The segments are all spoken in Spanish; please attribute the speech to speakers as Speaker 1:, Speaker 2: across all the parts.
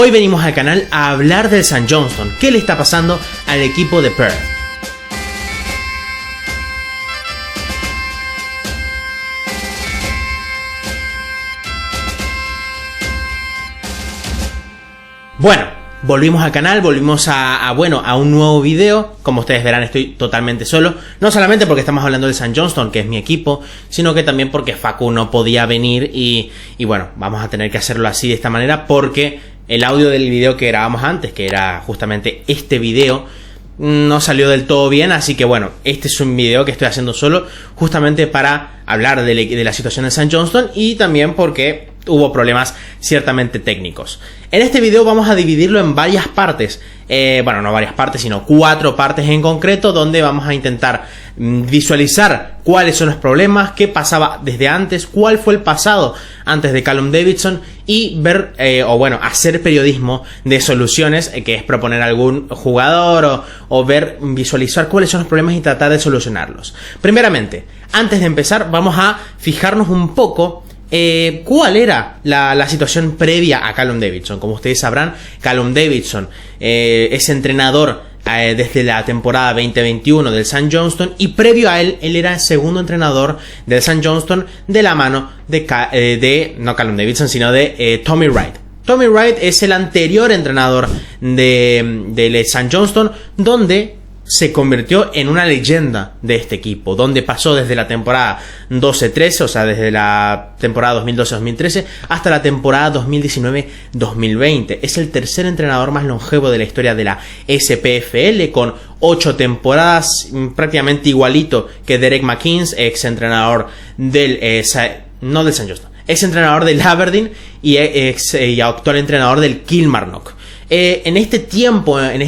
Speaker 1: Hoy venimos al canal a hablar del St. Johnstone. ¿Qué le está pasando al equipo de Perth? Bueno, volvimos al canal, volvimos a un nuevo video. Como ustedes verán, estoy totalmente solo. No solamente porque estamos hablando del St. Johnstone, que es mi equipo, sino que también porque Facu no podía venir y bueno, vamos a tener que hacerlo así, de esta manera, porque el audio del video que grabamos antes, que era justamente este video, no salió del todo bien. Así que bueno, este es un video que estoy haciendo solo, justamente para hablar de la situación de St. Johnstone y también porque hubo problemas ciertamente técnicos. En este video vamos a dividirlo en varias partes. Bueno, no varias partes, sino 4 partes en concreto, donde vamos a intentar visualizar cuáles son los problemas, qué pasaba desde antes, cuál fue el pasado antes de Callum Davidson y ver, hacer periodismo de soluciones, que es proponer algún jugador o visualizar cuáles son los problemas y tratar de solucionarlos. Primeramente, antes de empezar, vamos a fijarnos un poco cuál era la situación previa a Callum Davidson. Como ustedes sabrán, Callum Davidson es entrenador desde la temporada 2021 del St. Johnstone, y previo a él era el segundo entrenador del St. Johnstone de la mano no Callum Davidson, sino de Tommy Wright. Tommy Wright es el anterior entrenador del St. Johnstone, donde se convirtió en una leyenda de este equipo, donde pasó desde la temporada 12-13, o sea, desde la temporada 2012-2013 hasta la temporada 2019-2020. Es el tercer entrenador más longevo de la historia de la SPFL, con 8 temporadas, prácticamente igualito que Derek McInnes, ex entrenador no del St. Johnstone, ex entrenador del Aberdeen y actual entrenador del Kilmarnock. En este tiempo en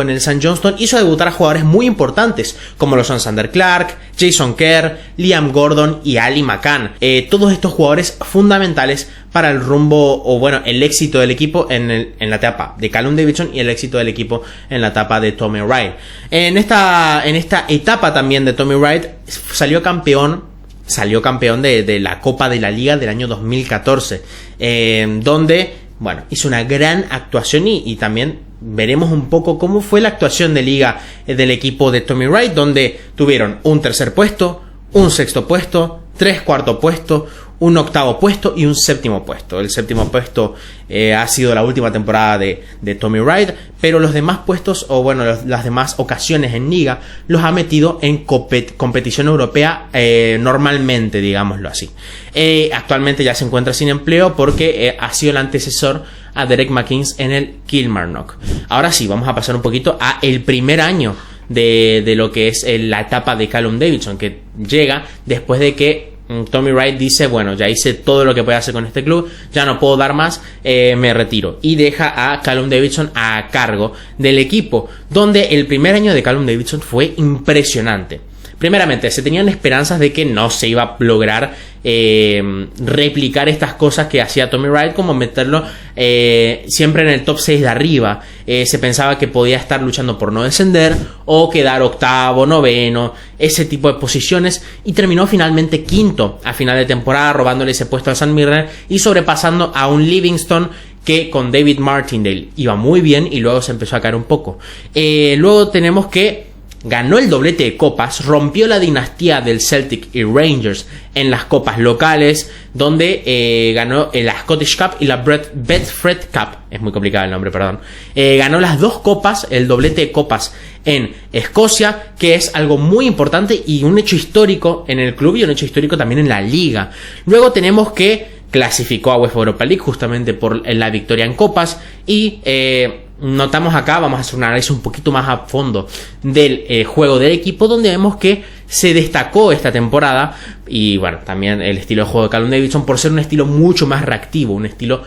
Speaker 1: el St. Johnstone hizo debutar a jugadores muy importantes, como lo son Zander Clark, Jason Kerr, Liam Gordon y Ali McCann. Todos estos jugadores fundamentales para el rumbo, el éxito del equipo en la etapa de Callum Davidson y el éxito del equipo en la etapa de Tommy Wright. En esta etapa también de Tommy Wright salió campeón de la Copa de la Liga del año 2014, donde hizo una gran actuación y también veremos un poco cómo fue la actuación de liga del equipo de Tommy Wright, donde tuvieron un tercer puesto, un sexto puesto, 3 cuartos puestos, un octavo puesto y un séptimo puesto. El séptimo puesto ha sido la última temporada de Tommy Wright, pero los demás puestos, las demás ocasiones en liga, los ha metido en competición europea normalmente, digámoslo así. Actualmente ya se encuentra sin empleo porque ha sido el antecesor a Derek McInnes en el Kilmarnock. Ahora sí, vamos a pasar un poquito a el primer año de lo que es la etapa de Callum Davidson, que llega después de que Tommy Wright dice, ya hice todo lo que puedo hacer con este club, ya no puedo dar más, me retiro, y deja a Callum Davidson a cargo del equipo, donde el primer año de Callum Davidson fue impresionante. Primeramente, se tenían esperanzas de que no se iba a lograr replicar estas cosas que hacía Tommy Wright, como meterlo siempre en el top 6 de arriba. Se pensaba que podía estar luchando por no descender o quedar octavo, noveno, ese tipo de posiciones, y terminó finalmente quinto a final de temporada, robándole ese puesto al St. Mirren y sobrepasando a un Livingston que con David Martindale iba muy bien y luego se empezó a caer un poco. Luego tenemos que ganó el doblete de copas, rompió la dinastía del Celtic y Rangers en las copas locales, donde ganó la Scottish Cup y la Betfred Cup. Es muy complicado el nombre, perdón. Ganó las 2 copas, el doblete de copas en Escocia, que es algo muy importante y un hecho histórico en el club y un hecho histórico también en la liga. Luego tenemos que clasificó a UEFA Europa League justamente por la victoria en copas y notamos acá, vamos a hacer un análisis un poquito más a fondo del juego del equipo, donde vemos que se destacó esta temporada y también el estilo de juego de Callum Davidson por ser un estilo mucho más reactivo, un estilo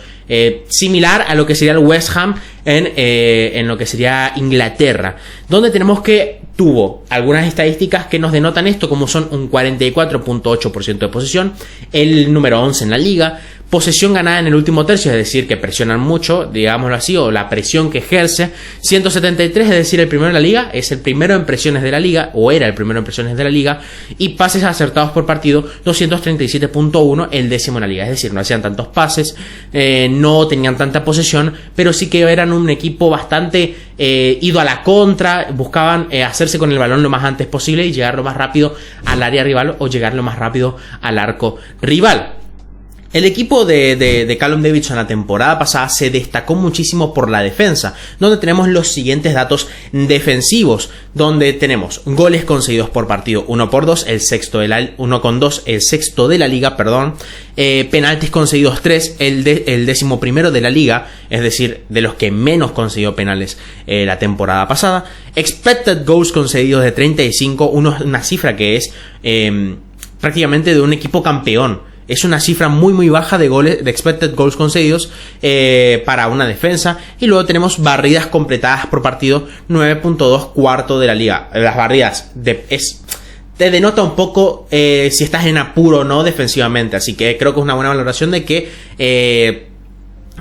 Speaker 1: similar a lo que sería el West Ham en lo que sería Inglaterra, donde tenemos que tuvo algunas estadísticas que nos denotan esto, como son un 44.8% de posesión, el número 11 en la liga, Posesión ganada en el último tercio, es decir, que presionan mucho, digámoslo así, o la presión que ejerce. 173, es decir, el primero en la liga, es el primero en presiones de la liga, o era el primero en presiones de la liga. Y pases acertados por partido, 237.1, el décimo en la liga. Es decir, no hacían tantos pases, no tenían tanta posesión, pero sí que eran un equipo bastante ido a la contra, buscaban hacerse con el balón lo más antes posible y llegar lo más rápido al área rival o llegar lo más rápido al arco rival. El equipo de Callum Davidson la temporada pasada se destacó muchísimo por la defensa, donde tenemos los siguientes datos defensivos, donde tenemos goles concedidos por partido 1/2, el sexto de la 1,2, el sexto de la liga, penaltis concedidos 3, el 11º de la liga, es decir, de los que menos concedió penales la temporada pasada. Expected goals concedidos de 35, una cifra que es prácticamente de un equipo campeón. Es una cifra muy baja de goles, de expected goals concedidos para una defensa. Y luego tenemos barridas completadas por partido, 9.2, cuarto de la liga. Las barridas te denota un poco si estás en apuro o no defensivamente. Así que creo que es una buena valoración de que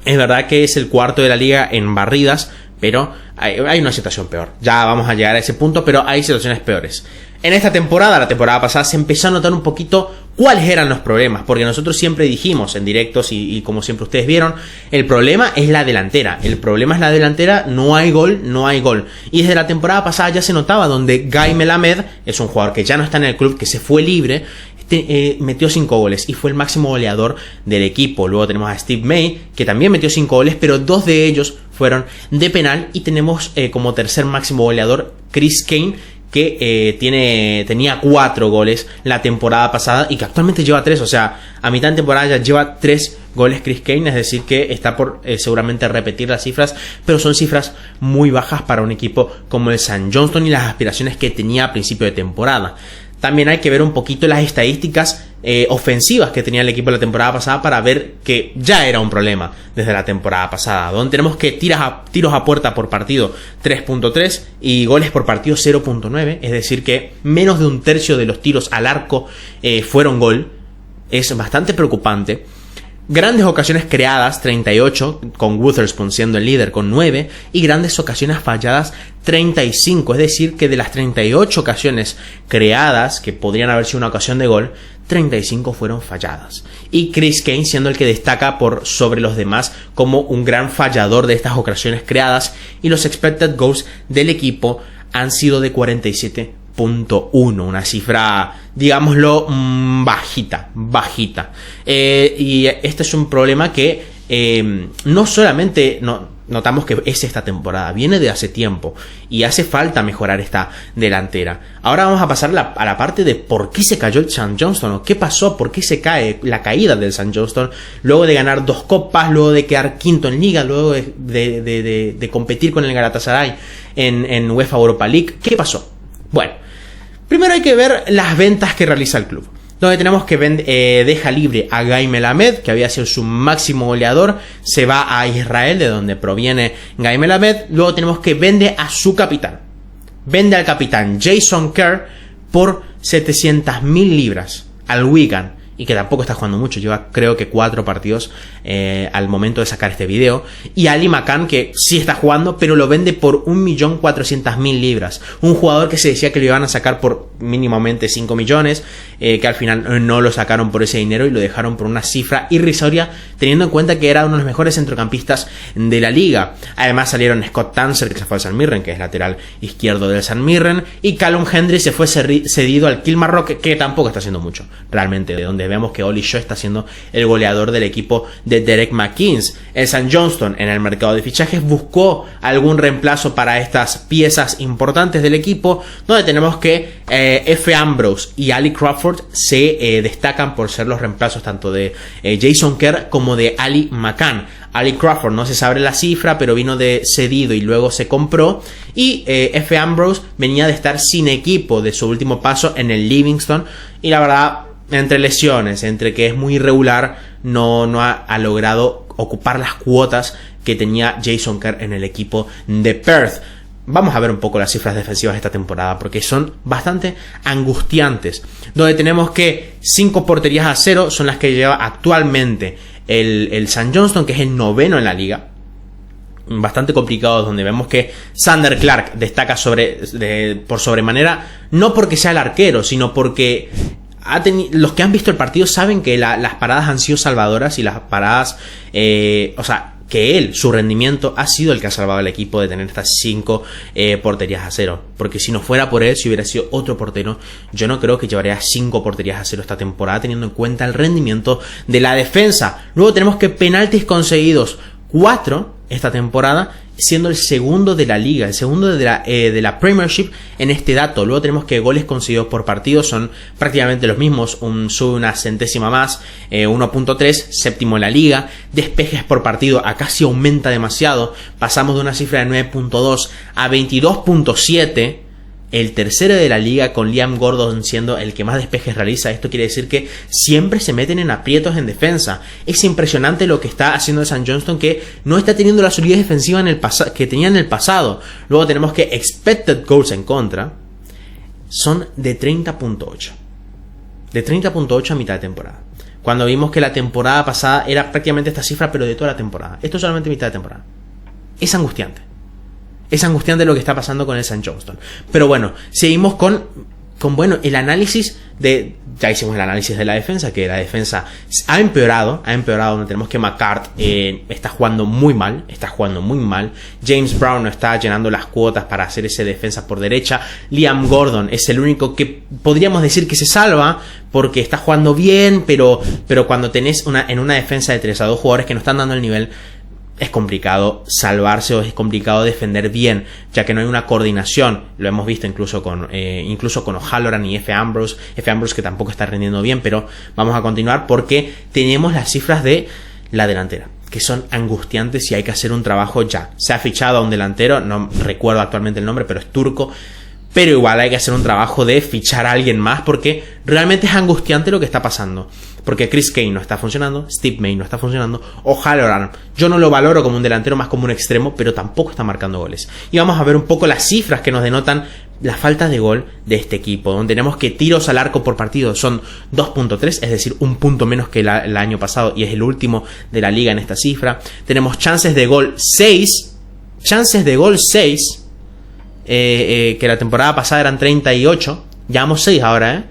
Speaker 1: es verdad que es el cuarto de la liga en barridas, pero hay una situación peor. Ya vamos a llegar a ese punto, pero hay situaciones peores. En esta temporada, la temporada pasada, se empezó a notar un poquito cuáles eran los problemas, porque nosotros siempre dijimos en directos y como siempre ustedes vieron, el problema es la delantera. El problema es la delantera, no hay gol. Y desde la temporada pasada ya se notaba, donde Guy Melamed es un jugador que ya no está en el club, que se fue libre, metió 5 goles y fue el máximo goleador del equipo. Luego tenemos a Steve May, que también metió 5 goles, pero 2 de ellos fueron de penal. Y tenemos como tercer máximo goleador Chris Kane, que tenía 4 goles la temporada pasada y que actualmente lleva 3, o sea, a mitad de temporada ya lleva 3 goles Chris Kane, es decir que está por seguramente repetir las cifras, pero son cifras muy bajas para un equipo como el St. Johnstone y las aspiraciones que tenía a principio de temporada. También hay que ver un poquito las estadísticas ofensivas que tenía el equipo la temporada pasada para ver que ya era un problema desde la temporada pasada, donde tenemos que tiros a puerta por partido 3.3 y goles por partido 0.9, es decir que menos de un tercio de los tiros al arco fueron gol. Es bastante preocupante. Grandes ocasiones creadas, 38, con Witherspoon siendo el líder con 9, y grandes ocasiones falladas, 35, es decir que de las 38 ocasiones creadas, que podrían haber sido una ocasión de gol, 35 fueron falladas. Y Chris Kane siendo el que destaca por sobre los demás como un gran fallador de estas ocasiones creadas, y los expected goals del equipo han sido de 47.1, una cifra, digámoslo, bajita. Y este es un problema que no solamente notamos que es esta temporada, viene de hace tiempo y hace falta mejorar esta delantera. Ahora vamos a pasar a la parte de por qué se cayó el St. Johnstone, o qué pasó, por qué se cae la caída del St. Johnstone luego de ganar 2 copas, luego de quedar quinto en liga, luego de competir con el Galatasaray en UEFA Europa League. ¿Qué pasó? Bueno, primero hay que ver las ventas que realiza el club, donde tenemos que deja libre a Guy Melamed, que había sido su máximo goleador, se va a Israel, de donde proviene Guy Melamed. Luego tenemos que vende a su capitán, vende al capitán Jason Kerr por 700.000 libras al Wigan, y que tampoco está jugando mucho, lleva creo que 4 partidos al momento de sacar este video. Y Ali McCann, que sí está jugando, pero lo vende por 1.400.000 libras. Un jugador que se decía que lo iban a sacar por mínimamente 5 millones, que al final no lo sacaron por ese dinero y lo dejaron por una cifra irrisoria, teniendo en cuenta que era uno de los mejores centrocampistas de la liga. Además salieron Scott Tanser, que se fue al St. Mirren, que es lateral izquierdo del St. Mirren, y Callum Hendry se fue cedido al Kilmarnock, que tampoco está haciendo mucho realmente, de donde vemos que Oli Shaw está siendo el goleador del equipo de Derek McInnes. El St. Johnstone en el mercado de fichajes buscó algún reemplazo para estas piezas importantes del equipo, donde tenemos que F. Ambrose y Ali Crawford se destacan por ser los reemplazos tanto de Jason Kerr como de Ali McCann. Ali Crawford no se sabe la cifra, pero vino de cedido y luego se compró. Y F. Ambrose venía de estar sin equipo de su último paso en el Livingston, y la verdad, entre lesiones, entre que es muy irregular, no ha logrado ocupar las cuotas que tenía Jason Kerr en el equipo de Perth. Vamos a ver un poco las cifras defensivas de esta temporada, porque son bastante angustiantes, donde tenemos que 5 porterías a 0 son las que lleva actualmente el St. Johnstone, que es el 9º en la liga. Bastante complicado, donde vemos que Zander Clark destaca por sobremanera, no porque sea el arquero, sino porque los que han visto el partido saben que las paradas han sido salvadoras y las paradas, que su rendimiento ha sido el que ha salvado al equipo de tener estas 5 porterías a 0. Porque si no fuera por él, si hubiera sido otro portero, yo no creo que llevaría 5 porterías a 0 esta temporada, teniendo en cuenta el rendimiento de la defensa. Luego tenemos que penaltis conseguidos 4 esta temporada, siendo el segundo de la liga, el segundo de la Premiership en este dato. Luego tenemos que goles conseguidos por partido son prácticamente los mismos, sube una centésima más, 1.3, séptimo en la liga. Despejes por partido acá sí aumenta demasiado, pasamos de una cifra de 9.2 a 22.7, el tercero de la liga, con Liam Gordon siendo el que más despejes realiza. Esto quiere decir que siempre se meten en aprietos en defensa. Es impresionante lo que está haciendo el St. Johnstone, que no está teniendo la solidez defensiva que tenía en el pasado. Luego tenemos que expected goals en contra son de 30.8. De 30.8 a mitad de temporada. Cuando vimos que la temporada pasada era prácticamente esta cifra, pero de toda la temporada. Esto es solamente mitad de temporada. Es angustiante. Es angustiante lo que está pasando con el St. Johnstone. Pero bueno, seguimos con el análisis de... Ya hicimos el análisis de la defensa, que la defensa ha empeorado, donde tenemos que McCart está jugando muy mal. James Brown no está llenando las cuotas para hacer ese defensa por derecha. Liam Gordon es el único que podríamos decir que se salva, porque está jugando bien, pero cuando tenés en una defensa de 3 a 2 jugadores que no están dando el nivel, es complicado salvarse o es complicado defender bien, ya que no hay una coordinación. Lo hemos visto incluso con O'Halloran y F. Ambrose, que tampoco está rindiendo bien. Pero vamos a continuar porque tenemos las cifras de la delantera, que son angustiantes y hay que hacer un trabajo ya. Se ha fichado a un delantero, no recuerdo actualmente el nombre, pero es turco. Pero igual hay que hacer un trabajo de fichar a alguien más, porque realmente es angustiante lo que está pasando. Porque Chris Kane no está funcionando, Steve May no está funcionando, O'Halloran yo no lo valoro como un delantero, más como un extremo, pero tampoco está marcando goles. Y vamos a ver un poco las cifras que nos denotan la falta de gol de este equipo, donde tenemos que tiros al arco por partido son 2.3, es decir, un punto menos que el año pasado, y es el último de la liga en esta cifra. Tenemos chances de gol 6, que la temporada pasada eran 38, llevamos 6 ahora,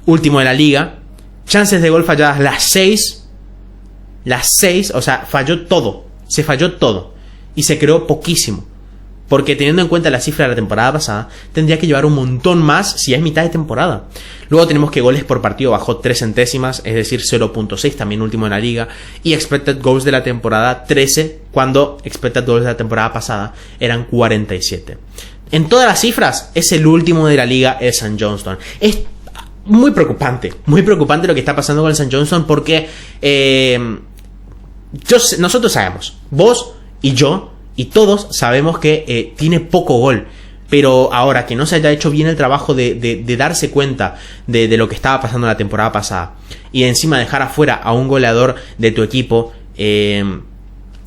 Speaker 1: último de la liga. Chances de gol falladas, las 6, o sea, se falló todo y se creó poquísimo, porque teniendo en cuenta la cifra de la temporada pasada, tendría que llevar un montón más si es mitad de temporada. Luego tenemos que goles por partido bajó 3 centésimas, es decir, 0.6, también último en la liga, y expected goals de la temporada 13, cuando expected goals de la temporada pasada eran 47. En todas las cifras es el último de la liga, el St. Johnstone. Es muy preocupante lo que está pasando con el St. Johnstone, porque nosotros sabemos, vos y yo y todos sabemos que tiene poco gol. Pero ahora que no se haya hecho bien el trabajo de darse cuenta de lo que estaba pasando la temporada pasada, y encima dejar afuera a un goleador de tu equipo,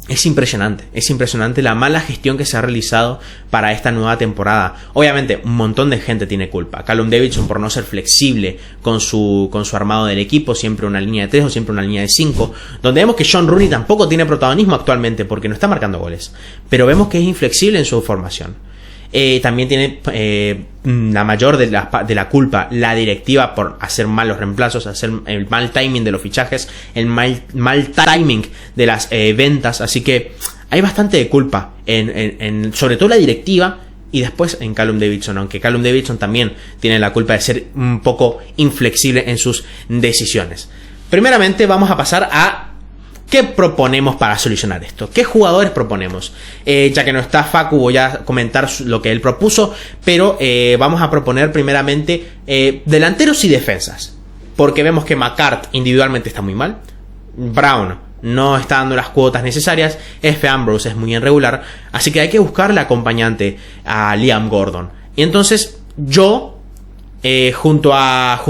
Speaker 1: es impresionante la mala gestión que se ha realizado para esta nueva temporada. Obviamente un montón de gente tiene culpa. Callum Davidson por no ser flexible con su armado del equipo, siempre una línea de 3 o siempre una línea de 5, donde vemos que John Rooney tampoco tiene protagonismo actualmente porque no está marcando goles, pero vemos que es inflexible en su formación. También tiene la mayor de la culpa la directiva por hacer malos reemplazos, hacer el mal timing de los fichajes, el mal timing de las ventas. Así que hay bastante de culpa en sobre todo la directiva, y después en Callum Davidson, aunque Callum Davidson también tiene la culpa de ser un poco inflexible en sus decisiones. Primeramente vamos a pasar a ¿qué proponemos para solucionar esto? ¿Qué jugadores proponemos? Ya que no está Facu, voy a comentar lo que él propuso, pero vamos a proponer primeramente delanteros y defensas, porque vemos que McCart individualmente está muy mal, Brown no está dando las cuotas necesarias, F. Ambrose es muy irregular, así que hay que buscarle acompañante a Liam Gordon. Y entonces yo, junto a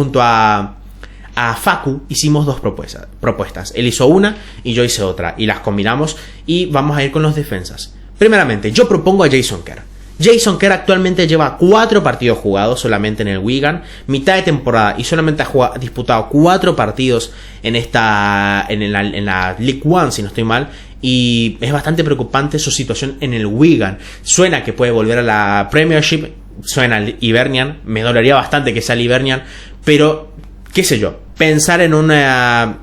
Speaker 1: Facu hicimos 2 propuestas. Él hizo una y yo hice otra, y las combinamos y vamos a ir con los defensas. Primeramente, yo propongo a Jason Kerr. Jason Kerr actualmente lleva 4 partidos jugados solamente en el Wigan, mitad de temporada, y solamente ha disputado 4 partidos en la League One, si no estoy mal. Y es bastante preocupante su situación en el Wigan. Suena que puede volver a la Premiership, suena al Hibernian, me dolería bastante que sea el Hibernian, pero qué sé yo, pensar en una,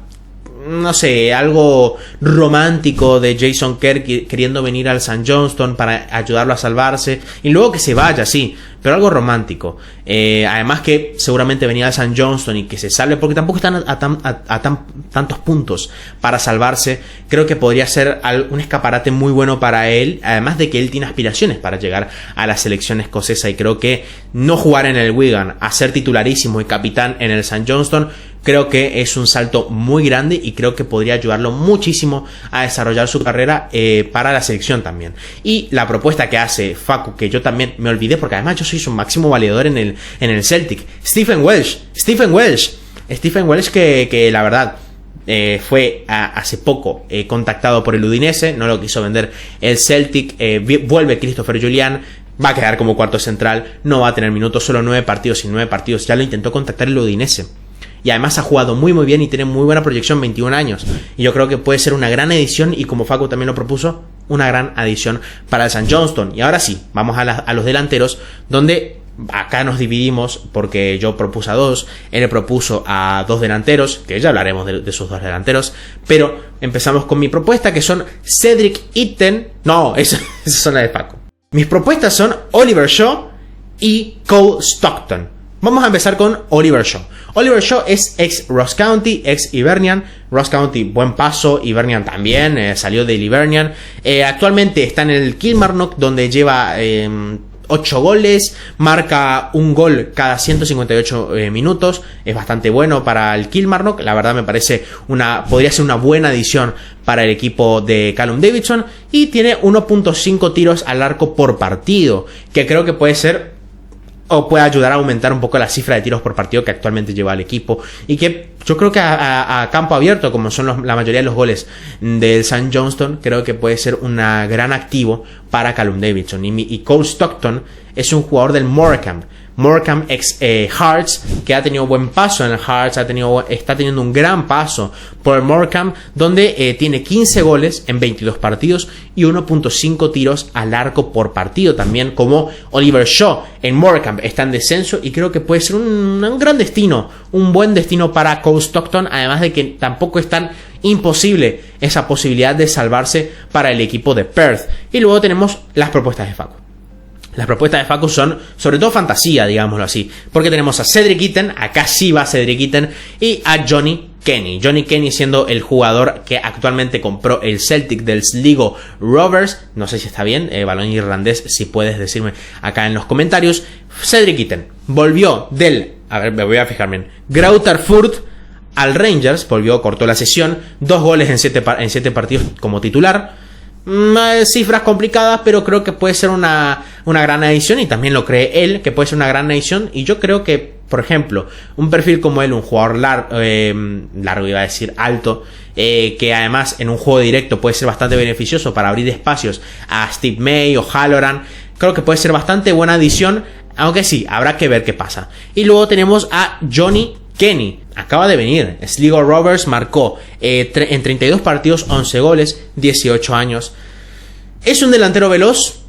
Speaker 1: no sé, algo romántico de Jason Kerr queriendo venir al St. Johnstone para ayudarlo a salvarse y luego que se vaya, sí, pero algo romántico. Además que seguramente venir al St. Johnstone y que se salve, porque tampoco están a tantos puntos para salvarse. Creo que podría ser un escaparate muy bueno para él, además de que él tiene aspiraciones para llegar a la selección escocesa, y creo que no jugar en el Wigan, a ser titularísimo y capitán en el St. Johnstone, creo que es un salto muy grande y creo que podría ayudarlo muchísimo a desarrollar su carrera para la selección también. Y la propuesta que hace Facu, que yo también me olvidé, porque además yo soy su máximo valedor en el Celtic, Stephen Welsh, que la verdad fue hace poco contactado por el Udinese, no lo quiso vender el Celtic, vuelve Christopher Julian, va a quedar como cuarto central, no va a tener minutos, solo 9 partidos, y 9 partidos ya lo intentó contactar el Udinese. Y además ha jugado muy bien y tiene muy buena proyección, 21 años. Y yo creo que puede ser una gran edición, y como Facu también lo propuso, una gran adición para el St. Johnstone. Y ahora sí, vamos a los delanteros, donde acá nos dividimos porque yo propuse a 2, él propuso a 2 delanteros, que ya hablaremos de sus 2 delanteros, pero empezamos con mi propuesta, que son Cedric Itten. No, esas son las de Facu. Mis propuestas son Oliver Shaw y Cole Stockton. Vamos a empezar con Oliver Shaw. Oliver Shaw es ex Ross County, ex Hibernian. Ross County, buen paso. Hibernian también, salió del Hibernian. Actualmente está en el Kilmarnock, donde lleva 8 goles, marca un gol cada 158 minutos. Es bastante bueno para el Kilmarnock. La verdad me parece podría ser una buena adición para el equipo de Callum Davidson. Y tiene 1.5 tiros al arco por partido, que creo que puede ser, o puede ayudar a aumentar un poco la cifra de tiros por partido que actualmente lleva el equipo, y que yo creo que a campo abierto, como son la mayoría de los goles del St. Johnstone, creo que puede ser un gran activo para Callum Davidson. Y Cole Stockton es un jugador del Morecambe ex Hearts, que ha tenido buen paso en el Hearts, está teniendo un gran paso por el Morecambe, donde tiene 15 goles en 22 partidos y 1.5 tiros al arco por partido. También como Oliver Shaw en Morecambe está en descenso, y creo que puede ser un gran destino, un buen destino para Cole Stockton, además de que tampoco es tan imposible esa posibilidad de salvarse para el equipo de Perth. Y luego tenemos las propuestas de Facu. Las propuestas de Facu son sobre todo fantasía, digámoslo así, porque tenemos a Cedric Itten, acá sí va Cedric Itten, y a Johnny Kenny. Johnny Kenny siendo el jugador que actualmente compró el Celtic del Sligo Rovers, no sé si está bien, balón irlandés, si puedes decirme acá en los comentarios. Cedric Itten volvió me voy a fijarme en Greuther Fürth al Rangers, cortó la sesión, 2 goles en 7 partidos como titular. Cifras complicadas, pero creo que puede ser una gran adición, y también lo cree él, que puede ser una gran adición. Y yo creo que, por ejemplo, un perfil como él, un jugador largo, iba a decir alto, que además en un juego directo puede ser bastante beneficioso para abrir espacios a Steve May o Halloran, creo que puede ser bastante buena adición, aunque sí, habrá que ver qué pasa. Y luego tenemos a Johnny Kenny, acaba de venir, Sligo Rovers, marcó en 32 partidos 11 goles, 18 años. Es un delantero veloz,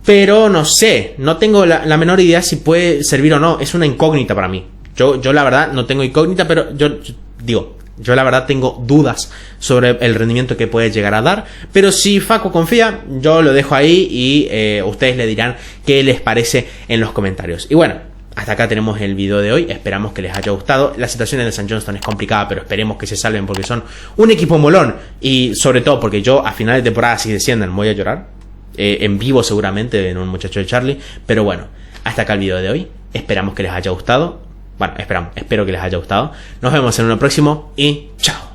Speaker 1: pero no sé, no tengo la menor idea si puede servir o no. Es una incógnita para mí. Yo la verdad no tengo incógnita, pero yo la verdad tengo dudas sobre el rendimiento que puede llegar a dar. Pero si Facu confía, yo lo dejo ahí, y ustedes le dirán qué les parece en los comentarios. Y bueno, hasta acá tenemos el video de hoy, esperamos que les haya gustado. La situación en el St. Johnstone es complicada, pero esperemos que se salven, porque son un equipo molón, y sobre todo porque yo a final de temporada, si descienden, voy a llorar en vivo seguramente en un muchacho de Charlie. Pero bueno, hasta acá el video de hoy, esperamos que les haya gustado. Bueno, espero que les haya gustado. Nos vemos en uno próximo y chao.